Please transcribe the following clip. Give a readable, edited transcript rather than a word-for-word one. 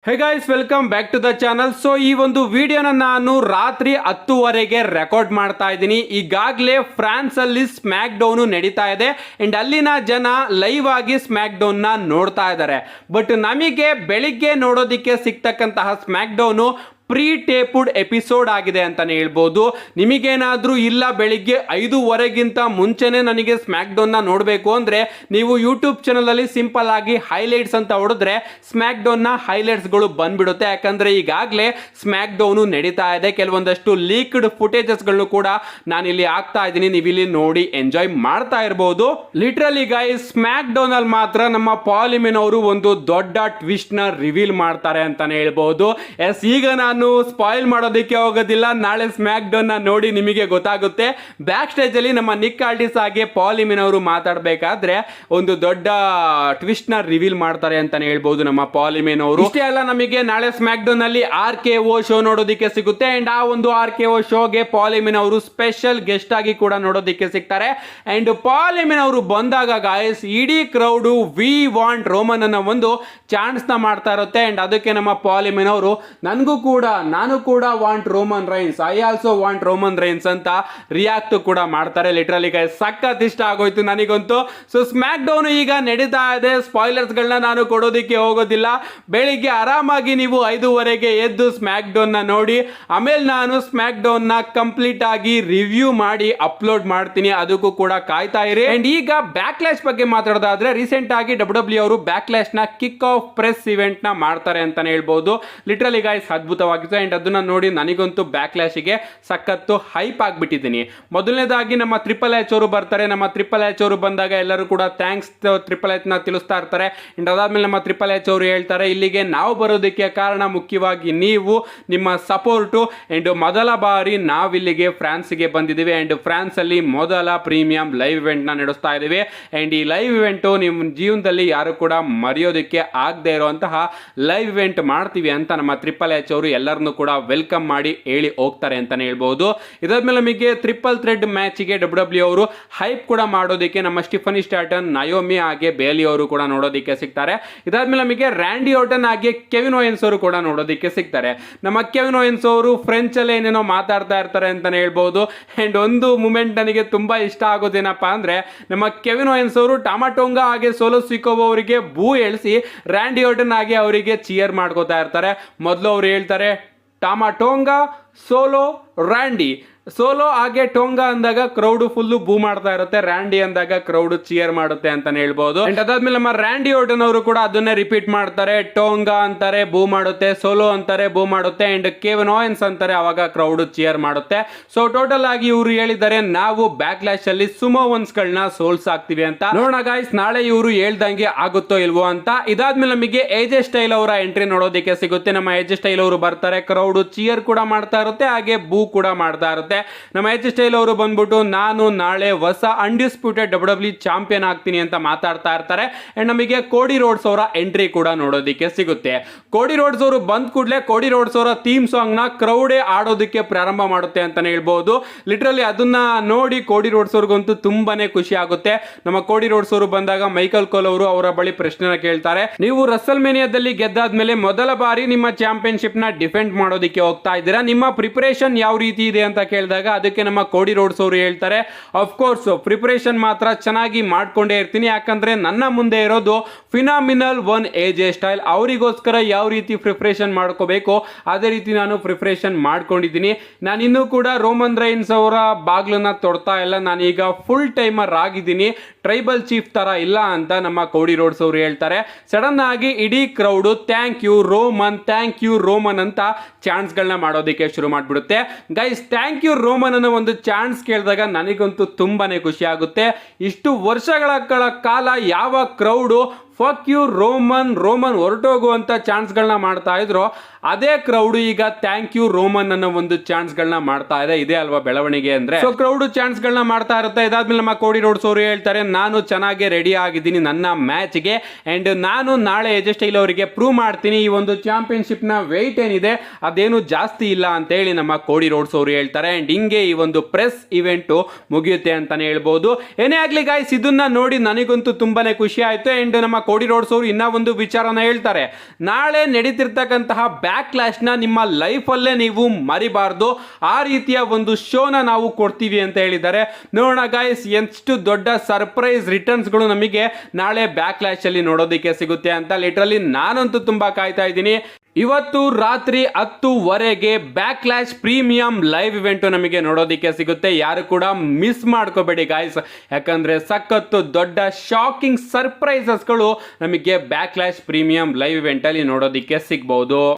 Hey guys welcome back to the channel. So ಈ ಒಂದು ವಿಡಿಯೋನ ನಾನು ರಾತ್ರಿ 10:30ಗೆ ರೆಕಾರ್ಡ್ ಮಾಡ್ತಾ ಇದ್ದೀನಿ. ಈಗಾಗಲೇ ಫ್ರಾನ್ಸ್ ಅಲ್ಲಿ ಸ್ಮ್ಯಾಕ್ ಡೌನ್ ನಡೀತಾ ಇದೆ ಅಂಡ್ ಅಲ್ಲಿನ ಜನ ಲೈವ್ ಆಗಿ ಸ್ಮ್ಯಾಕ್ ಡೌನ್ ನ ನೋಡ್ತಾ ಇದ್ದಾರೆ. ಬಟ್ ನಮಗೆ ಬೆಳಿಗ್ಗೆ ನೋಡೋದಿಕ್ಕೆ ಸಿಗ್ತಕ್ಕಂತಹ smack down pre taped episode ಆಗಿದೆ ಅಂತಾನೆ ಹೇಳ್ಬೋದು. ನಿಮಗೇನಾದ್ರೂ ಇಲ್ಲ ಬೆಳಿಗ್ಗೆ 5:15ಗಿಂತ ಮುಂಚೆನೆ ನನಗೆ ಸ್ಮ್ಯಾಕ್ ಡೌನ್ ನ ನೋಡಬೇಕು ಅಂದ್ರೆ ನೀವು ಯೂಟ್ಯೂಬ್ ಚಾನಲ್ ಅಲ್ಲಿ ಸಿಂಪಲ್ ಆಗಿ ಹೈಲೈಟ್ಸ್ ಅಂತ ಹೊಡೆದ್ರೆ ಸ್ಮ್ಯಾಕ್ ಡೌನ್ ನ ಹೈಲೈಟ್ಸ್ ಗಳು ಬಂದ್ಬಿಡುತ್ತೆ. ಯಾಕಂದ್ರೆ ಈಗಾಗಲೇ ಸ್ಮ್ಯಾಕ್ ಡೌನ್ ನಡೀತಾ ಇದೆ. ಕೆಲವೊಂದಷ್ಟು ಲೀಕ್ಡ್ ಫುಟೇಜಸ್ ಗಳನ್ನು ಕೂಡ ನಾನು ಇಲ್ಲಿ ಹಾಕ್ತಾ ಇದ್ದೀನಿ, ನೀವು ಇಲ್ಲಿ ನೋಡಿ ಎಂಜಾಯ್ ಮಾಡ್ತಾ ಇರಬಹುದು. ಲಿಟ್ರಲಿ ಗೈಸ್ ಸ್ಮ್ಯಾಕ್ ಡೌನ್ ಅಲ್ಲಿ ಮಾತ್ರ ನಮ್ಮ ಪಾಲಿಮಿನ್ ಅವರು ಒಂದು ದೊಡ್ಡ ಟ್ವಿಸ್ಟ್ ನ ರಿವೀಲ್ ಮಾಡ್ತಾರೆ ಅಂತಾನೆ ಹೇಳ್ಬಹುದು. ಎಸ್, ಈಗ ನಾನು ಸ್ಪಾಯಿಲ್ ಮಾಡೋದಕ್ಕೆ ಹೋಗೋದಿಲ್ಲ, ನಾಳೆ ಸ್ಮ್ಯಾಕ್ ಡೌನ್ ನ ನೋಡಿ ನಿಮಗೆ ಗೊತ್ತಾಗುತ್ತೆ. ಬ್ಯಾಕ್ ಸ್ಟೇಜ್ ಅಲ್ಲಿ ನಮ್ಮ ನಿಕ್ ಆಲ್ಟಿಸ್ ಹಾಗೆ ಪಾಲಿಮಿನ್ ಅವರು ಮಾತಾಡಬೇಕಾದ್ರೆ ಒಂದು ದೊಡ್ಡ ಟ್ವಿಸ್ಟ್ ನ ರಿವೀಲ್ ಮಾಡ್ತಾರೆ ಅಂತಾನೆ ಹೇಳ್ಬಹುದು ನಮ್ಮ ಪಾಲಿಮಿನ್ ಅವರು. ಇಷ್ಟೇ ಅಲ್ಲ, ನಮಗೆ ನಾಳೆ ಸ್ಮ್ಯಾಕ್ ಡೌನ್ ಅಲ್ಲಿ RKO ಶೋ ನೋಡೋದಕ್ಕೆ ಸಿಗುತ್ತೆ ಅಂಡ್ ಆ ಒಂದು RKO ಶೋಗೆ ಪಾಲಿಮಿನ್ ಅವರು ಸ್ಪೆಷಲ್ ಗೆಸ್ಟ್ ಆಗಿ ಕೂಡ ನೋಡೋದಕ್ಕೆ ಸಿಗ್ತಾರೆ. ಅಂಡ್ ಪಾಲಿಮಿನ್ ಅವರು ಬಂದಾಗ ಗಾಯ್ಸ್ ಇಡೀ ಕ್ರೌಡ್ ವಿ ವಾಂಟ್ ರೋಮನ್ ಅನ್ನೋ ಒಂದು ಚಾನ್ಸ್ ನ ಮಾಡ್ತಾ ಇರುತ್ತೆ. ಅಂಡ್ ಅದಕ್ಕೆ ನಮ್ಮ ಪಾಲಿಮಿನ್ ಅವರು ನಾನು ಕೂಡ want Roman Reigns, I also want Roman Reigns ಅಂತ ರಿಯಾಕ್ಟ್ ಕೂಡ ಮಾಡ್ತಾರೆ. ಲಿಟ್ರಲಿ ಗೈಸ್ ಸಖತ್ ಇಷ್ಟ ಆಗೋಯ್ತು ನನಗಂತೂ. ಸೊ ಸ್ಮ್ಯಾಕ್ ಡೌನ್ ಈಗ ನಡೀತಾ ಇದೆ. ಸ್ಪಾಯ್ಲರ್ಸ್ ಗಳನ್ನ ನಾನು ಕೊಡೋದಕ್ಕೆ ಹೋಗೋದಿಲ್ಲ. ಬೆಳಿಗ್ಗೆ ಆರಾಮಾಗಿ ನೀವು 5:30ಗೆ ಎದ್ದು ಸ್ಮ್ಯಾಕ್ ಡೌನ್ ನ ನೋಡಿ, ಆಮೇಲೆ ನಾನು ಸ್ಮ್ಯಾಕ್ ಡೌನ್ ನ ಕಂಪ್ಲೀಟ್ ಆಗಿ ರಿವ್ಯೂ ಮಾಡಿ ಅಪ್ಲೋಡ್ ಮಾಡ್ತೀನಿ. ಅದಕ್ಕೂ ಕೂಡ ಕಾಯ್ತಾ ಇರಿ. ಅಂಡ್ ಈಗ ಬ್ಯಾಕ್ಲಾಶ್ ಬಗ್ಗೆ ಮಾತಾಡೋದಾದ್ರೆ ರೀಸೆಂಟ್ ಆಗಿ WWE ಅವರು ಬ್ಯಾಕ್ಲಾಶ್ ನ ಕಿಕ್ ಆಫ್ ಪ್ರೆಸ್ ಇವೆಂಟ್ ನ ಮಾಡ್ತಾರೆ ಅಂತಾನೆ ಹೇಳ್ಬಹುದು. ಲಿಟ್ರಲಿ ಗೈಸ್ ಅದ್ಭುತವಾಗಿತ್ತು ಅಂಡ್ ಅದನ್ನ ನೋಡಿ ನನಗಂತೂ ಬ್ಯಾಕ್ಲಾಶಿಗೆ ಸಖತ್ತು ಹೈಪ್ ಆಗ್ಬಿಟ್ಟಿದ್ದೀನಿ. ಮೊದಲನೇದಾಗಿ ನಮ್ಮ ಟ್ರಿಪಲ್ ಎಚ್ ಅವರು ಬರ್ತಾರೆ. ನಮ್ಮ ಟ್ರಿಪಲ್ ಎಚ್ ಅವರು ಬಂದಾಗ ಎಲ್ಲರೂ ಕೂಡ ಥ್ಯಾಂಕ್ಸ್ ಟ್ರಿಪಲ್ ಎಚ್ ನ ತಿಳಿಸ್ತಾ ಇರ್ತಾರೆ. ಅಂಡ್ ಅದಾದ್ಮೇಲೆ ನಮ್ಮ ಟ್ರಿಪಲ್ ಎಚ್ ಅವರು ಹೇಳ್ತಾರೆ, ಇಲ್ಲಿಗೆ ನಾವು ಬರೋದಕ್ಕೆ ಕಾರಣ ಮುಖ್ಯವಾಗಿ ನೀವು, ನಿಮ್ಮ ಸಪೋರ್ಟು. ಅಂಡ್ ಮೊದಲ ಬಾರಿ ನಾವಿಲ್ಲಿಗೆ ಫ್ರಾನ್ಸ್ಗೆ ಬಂದಿದ್ದೀವಿ ಅಂಡ್ ಫ್ರಾನ್ಸ್ ಅಲ್ಲಿ ಮೊದಲ ಪ್ರೀಮಿಯಂ ಲೈವ್ ಇವೆಂಟ್ ನ ನಡೆಸ್ತಾ ಇದ್ದೀವಿ. ಅಂಡ್ ಈ ಲೈವ್ ಇವೆಂಟ್ ನಿಮ್ಮ ಜೀವನದಲ್ಲಿ ಯಾರು ಕೂಡ ಮರೆಯೋದಕ್ಕೆ ಆಗದೆ ಇರುವಂತಹ ಲೈವ್ ಇವೆಂಟ್ ಮಾಡ್ತೀವಿ ಅಂತ ನಮ್ಮ ಟ್ರಿಪಲ್ ಎಚ್ ಅವರು ಎಲ್ಲರನ್ನು ಕೂಡ ವೆಲ್ಕಮ್ ಮಾಡಿ ಹೇಳಿ ಹೋಗ್ತಾರೆ ಅಂತಾನೆ ಹೇಳ್ಬಹುದು. ಇದಾದ್ಮೇಲೆ ನಮಗೆ ಟ್ರಿಪಲ್ ಥ್ರೆಡ್ ಮ್ಯಾಚ್ಗೆ WWE ಅವರು ಹೈಪ್ ಕೂಡ ಮಾಡೋದಕ್ಕೆ ನಮ್ಮ ಸ್ಟಿಫನಿ ಸ್ಟ್ಯಾಟನ್, ನಯೋಮಿ ಹಾಗೆ ಬೇಲಿ ಅವರು ಕೂಡ ನೋಡೋದಕ್ಕೆ ಸಿಗ್ತಾರೆ. ಇದಾದ್ಮೇಲೆ ನಮಗೆ ರ್ಯಾಂಡಿ ಆರ್ಟನ್ ಹಾಗೆ ಕೆವಿನ್ ಓಯನ್ಸ್ ಅವರು ಕೂಡ ನೋಡೋದಕ್ಕೆ ಸಿಗ್ತಾರೆ. ನಮ್ಮ ಕೆವಿನ್ ಓಯನ್ಸ್ ಅವರು ಫ್ರೆಂಚ್ ಅಲ್ಲಿ ಏನೇನೋ ಮಾತಾಡ್ತಾ ಇರ್ತಾರೆ ಅಂತಾನೆ ಹೇಳ್ಬಹುದು. ಅಂಡ್ ಒಂದು ಮೂಮೆಂಟ್ ನನಗೆ ತುಂಬಾ ಇಷ್ಟ ಆಗೋದೇನಪ್ಪ ಅಂದ್ರೆ ನಮ್ಮ ಕೆವಿನ್ ಓಯನ್ಸ್ ಅವರು ಟಾಮಾಟೋಂಗಾ ಹಾಗೆ ಸೋಲೋ ಸಿಕೋಬೋ ಅವರಿಗೆ ಬೂ ಎಳಿಸಿ ರ್ಯಾಂಡಿ ಆರ್ಟನ್ ಹಾಗೆ ಅವರಿಗೆ ಚಿಯರ್ ಮಾಡ್ಕೋತಾ ಇರ್ತಾರೆ. ಮೊದಲು ಅವ್ರು ಹೇಳ್ತಾರೆ ಟಾಮಾಟೋಂಗಾ ಸೋಲೋ ರ್ಯಾಂಡಿ, ಸೋಲೋ ಹಾಗೆ ಟೋಂಗಾ ಅಂದಾಗ ಕ್ರೌಡ್ ಫುಲ್ ಬೂ ಮಾಡ್ತಾ ಇರುತ್ತೆ, ರ್ಯಾಂಡಿ ಅಂದಾಗ ಕ್ರೌಡ್ ಚಿಯರ್ ಮಾಡುತ್ತೆ ಅಂತಾನೆ ಹೇಳ್ಬಹುದು. ಅಂಡ್ ಅದಾದ್ಮೇಲೆ ನಮ್ಮ ರ್ಯಾಂಡಿ ಆರ್ಟನ್ ಅವರು ಕೂಡ ಅದನ್ನೇ ರಿಪೀಟ್ ಮಾಡ್ತಾರೆ. ಟೋಂಗಾ ಅಂತಾರೆ ಬೂ ಮಾಡುತ್ತೆ, ಸೋಲೋ ಅಂತಾರೆ ಬೂ ಮಾಡುತ್ತೆ, ಅಂಡ್ ಕೆವಿನ್ ಓಯನ್ಸ್ ಅಂತಾರೆ ಅವಾಗ ಕ್ರೌಡ್ ಚಿಯರ್ ಮಾಡುತ್ತೆ. ಸೊ ಟೋಟಲ್ ಆಗಿ ಇವರು ಹೇಳಿದ್ದಾರೆ ನಾವು ಬ್ಯಾಕ್ಲಾಶ್ ಅಲ್ಲಿ ಸುಮೋ ಒನ್ಸ್ ಗಳನ್ನ ಸೋಲ್ಸ್ ಆಗ್ತೀವಿ ಅಂತ. ನೋಡೋಣ ಗಾಯ್ಸ್ ನಾಳೆ ಇವರು ಹೇಳ್ದಂಗೆ ಆಗುತ್ತೋ ಇಲ್ವೋ ಅಂತ. ಇದಾದ್ಮೇಲೆ ನಮಗೆ AJ ಸ್ಟೈಲ್ ಅವರ ಎಂಟ್ರಿ ನೋಡೋದಕ್ಕೆ ಸಿಗುತ್ತೆ. ನಮ್ಮ AJ ಸ್ಟೈಲ್ ಅವರು ಬರ್ತಾರೆ, ಕ್ರೌಡ್ ಚಿಯರ್ ಕೂಡ ಮಾಡ್ತಾ ಇರುತ್ತೆ ಹಾಗೆ ಬೂ ಕೂಡ ಮಾಡ್ತಾ ಇರುತ್ತೆ. ನಮ್ಮ AJ ಸ್ಟೈಲ್ ಅವರು ಬಂದ್ಬಿಟ್ಟು ನಾನು ನಾಳೆ ಹೊಸ ಅನ್ಡಿಸ್ಪ್ಯೂಟೆಡ್ WWE ಚಾಂಪಿಯನ್ ಆಗ್ತೀನಿ ಅಂತ ಮಾತಾಡ್ತಾ ಇರ್ತಾರೆ. ಅಂಡ್ ನಮಗೆ ಕೋಡಿ ರೋಡ್ಸ್ ಅವರ ಎಂಟ್ರಿ ಕೂಡ ನೋಡೋದಕ್ಕೆ ಸಿಗುತ್ತೆ. ಕೋಡಿ ರೋಡ್ಸ್ ಅವರು ಬಂದ್ ಕೂಡಲೇ ಕೋಡಿ ರೋಡ್ಸ್ ಅವರ ಥೀಮ್ ಸಾಂಗ್ ನ ಕ್ರೌಡೇ ಆಡೋದಕ್ಕೆ ಪ್ರಾರಂಭ ಮಾಡುತ್ತೆ ಅಂತಾನೆ ಹೇಳ್ಬಹುದು. ಲಿಟ್ರಲಿ ಅದನ್ನ ನೋಡಿ ಕೋಡಿ ರೋಡ್ಸ್ ಅವ್ರಿಗಂತೂ ತುಂಬಾನೇ ಖುಷಿ ಆಗುತ್ತೆ. ನಮ್ಮ ಕೋಡಿ ರೋಡ್ಸ್ ಅವರು ಬಂದಾಗ ಮೈಕಲ್ ಕೋಲ್ ಅವರು ಅವರ ಬಳಿ ಪ್ರಶ್ನೆನ ಕೇಳ್ತಾರೆ, ನೀವು ರಸಲ್ ಮೇನಿಯಾದಲ್ಲಿ ಗೆದ್ದಾದ್ಮೇಲೆ ಮೊದಲ ಬಾರಿ ನಿಮ್ಮ ಚಾಂಪಿಯನ್ಶಿಪ್ ನ ಡಿಫೆಂಡ್ ಮಾಡೋದಕ್ಕೆ ಹೋಗ್ತಾ ಇದ್ದೀರಾ, ನಿಮ್ಮ ಪ್ರಿಪರೇಷನ್ ಯಾವ ರೀತಿ ಇದೆ ಅಂತ ಕೇಳಿದಾಗ ಅದಕ್ಕೆ ನಮ್ಮ ಕೋಡಿ ರೋಡ್ಸ್ ಅವರು ಹೇಳ್ತಾರೆ, ಆಫ್ ಕೋರ್ಸ್ ಪ್ರಿಪರೇಷನ್ ಮಾತ್ರ ಚೆನ್ನಾಗಿ ಮಾಡ್ಕೊಂಡೇ ಇರ್ತೀನಿ, ಯಾಕಂದ್ರೆ ನನ್ನ ಮುಂದೆ ಇರೋದು ಫಿನಾಮಿನಲ್ ಒನ್ AJ ಸ್ಟೈಲ್, ಅವರಿಗೋಸ್ಕರ ಯಾವ ರೀತಿ ಪ್ರಿಪರೇಷನ್ ಮಾಡ್ಕೋಬೇಕು ಅದೇ ರೀತಿ ನಾನು ಪ್ರಿಪರೇಷನ್ ಮಾಡ್ಕೊಂಡಿದ್ದೀನಿ. ನಾನು ಇನ್ನೂ ಕೂಡ ರೋಮನ್ ರೈನ್ಸ್ ಅವರ ಬಾಗ್ಲನ್ನ ತೊಡ್ತಾ ಇಲ್ಲ, ನಾನೀಗ ಫುಲ್ ಟೈಮರ್ ಆಗಿದ್ದೀನಿ, ಟ್ರೈಬಲ್ ಚೀಫ್ ತರ ಇಲ್ಲ ಅಂತ ನಮ್ಮ ಕೋಡಿ ರೋಡ್ಸ್ ಅವರು ಹೇಳ್ತಾರೆ. ಸಡನ್ ಆಗಿ ಇಡೀ ಕ್ರೌಡ್ ಥ್ಯಾಂಕ್ ಯು ರೋಮನ್ ಅಂತ ಚಾನ್ಸ್ ಗಳನ್ನ ಮಾಡೋದಕ್ಕೆ ಶುರು ಮಾಡ್ಬಿಡುತ್ತೆ. ಗೈಸ್ ಥ್ಯಾಂಕ್ ಯು ರೋಮನ್ ಅನ್ನೋ ಒಂದು ಚಾನ್ಸ್ ಕೇಳಿದಾಗ ನನಗಂತೂ ತುಂಬಾನೇ ಖುಷಿ ಆಗುತ್ತೆ. ಇಷ್ಟು ವರ್ಷಗಳ ಕಾಲ ಯಾವ ಕ್ರೌಡು ಫಕ್ ಯು ರೋಮನ್ ಹೊರಟೋಗುವಂತ ಚಾನ್ಸ್ ಗಳನ್ನ ಮಾಡ್ತಾ ಇದ್ರು, ಅದೇ ಕ್ರೌಡ್ ಈಗ ಥ್ಯಾಂಕ್ ಯು ರೋಮನ್ ಅನ್ನೋ ಒಂದು ಚಾನ್ಸ್ ಗಳನ್ನ ಮಾಡ್ತಾ ಇದೆ. ಇದೇ ಅಲ್ವಾ ಬೆಳವಣಿಗೆ ಅಂದ್ರೆ. ಸೊ ಕ್ರೌಡ್ ಚಾನ್ಸ್ ಗಳನ್ನ ಮಾಡ್ತಾ ಇರುತ್ತೆ. ಇದಾದ್ಮೇಲೆ ನಮ್ಮ ಕೋಡಿ ರೋಡ್ಸ್ ಅವರು ಹೇಳ್ತಾರೆ, ನಾನು ಚೆನ್ನಾಗಿ ರೆಡಿ ಆಗಿದ್ದೀನಿ ನನ್ನ ಮ್ಯಾಚ್ಗೆ ಅಂಡ್ ನಾನು ನಾಳೆ AJ ಸ್ಟೈಲ್ ಅವರಿಗೆ ಪ್ರೂವ್ ಮಾಡ್ತೀನಿ ಈ ಒಂದು ಚಾಂಪಿಯನ್ಶಿಪ್ ನ ವೆಯ್ಟ್ ಏನಿದೆ ಅದೇನು ಜಾಸ್ತಿ ಇಲ್ಲ ಅಂತ ಹೇಳಿ ನಮ್ಮ ಕೋಡಿ ರೋಡ್ಸ್ ಅವರು ಹೇಳ್ತಾರೆ. ಅಂಡ್ ಹಿಂಗೆ ಈ ಒಂದು ಪ್ರೆಸ್ ಇವೆಂಟ್ ಮುಗಿಯುತ್ತೆ ಅಂತಾನೆ ಹೇಳ್ಬಹುದು. ಏನೇ ಆಗ್ಲಿ ಗಾಯ್ಸ್ ಇದನ್ನ ನೋಡಿ ನನಗಂತೂ ತುಂಬಾನೇ ಖುಷಿ ಆಯ್ತು. ಅಂಡ್ ನಮ್ಮ ಕೋಡಿ ರೋಡ್ಸ್ ಅವರು ಇನ್ನೂ ಒಂದು ವಿಚಾರನ ಹೇಳ್ತಾರೆ. ನಾಳೆ ನಡೀತಿರ್ತಕ್ಕಂತಹ ಬ್ಯಾಕ್ಲಾಶ್ ನ ನಿಮ್ಮ ಲೈಫಲ್ಲೇ ನೀವು ಮರಿಬಾರ್ದು, ಆ ರೀತಿಯ ಒಂದು ಶೋನ ನಾವು ಕೊಡ್ತೀವಿ ಅಂತ ಹೇಳಿದ್ದಾರೆ. ನೋಡೋಣ ಗೈಸ್ ಎಷ್ಟು ದೊಡ್ಡ ಸರ್ಪ್ರೈಸ್ ರಿಟರ್ನ್ಸ್ಗಳು ನಮಗೆ ನಾಳೆ ಬ್ಯಾಕ್ಲಾಶ್ ಅಲ್ಲಿ ನೋಡೋದಕ್ಕೆ ಸಿಗುತ್ತೆ ಅಂತ. ಲಿಟ್ರಲಿ ನಾನಂತೂ ತುಂಬಾ ಕಾಯ್ತಾ ಇದ್ದೀನಿ. ಇವತ್ತು ರಾತ್ರಿ 10:00 ಬ್ಯಾಕ್ಲಾಶ್ ಪ್ರೀಮಿಯಂ ಲೈವ್ ಇವೆಂಟ್ ನಮಗೆ ನೋಡೋದಕ್ಕೆ ಸಿಗುತ್ತೆ. ಯಾರು ಕೂಡ ಮಿಸ್ ಮಾಡ್ಕೋಬೇಡಿ ಗಾಯ್ಸ್, ಯಾಕಂದ್ರೆ ಸಖತ್ತು ದೊಡ್ಡ ಶಾಕಿಂಗ್ ಸರ್ಪ್ರೈಸಸ್ಗಳು ನಮಗೆ ಬ್ಯಾಕ್ಲಾಶ್ ಪ್ರೀಮಿಯಂ ಲೈವ್ ಇವೆಂಟ್ ಅಲ್ಲಿ ನೋಡೋದಕ್ಕೆ ಸಿಗ್ಬಹುದು.